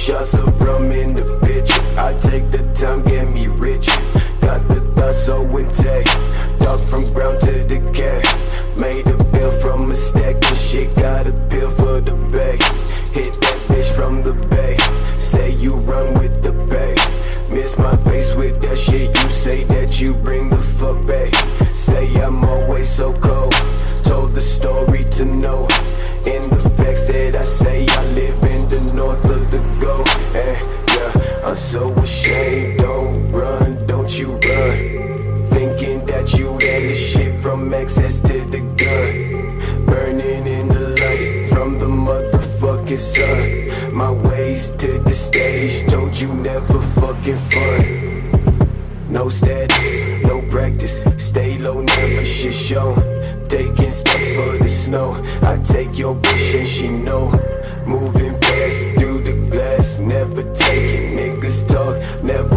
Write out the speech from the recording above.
shots of rum in the bitch. I take the time, get me rich. Got the thoughts so intact. Dog from ground to the cat. Made a bill from a stack. And shit got a bill for the bag. Hit that bitch from the bay. Say you run with the bay. Miss my face with that shit. You say that you bring the fuck back. Say I'm always so cold. Told the story to know. In the facts that I say, I live in the north of the go. And yeah, I'm so ashamed. Don't run, don't you run. Thinking that you had the shit from access to the gun. Burning in the light from the motherfucking sun. My ways to the stage, told you never fucking fun. No status, no practice, stay low, never shit show. Taking steps for the snow, I take your bitch and she know. Moving fast through the glass, never taking niggas talk, never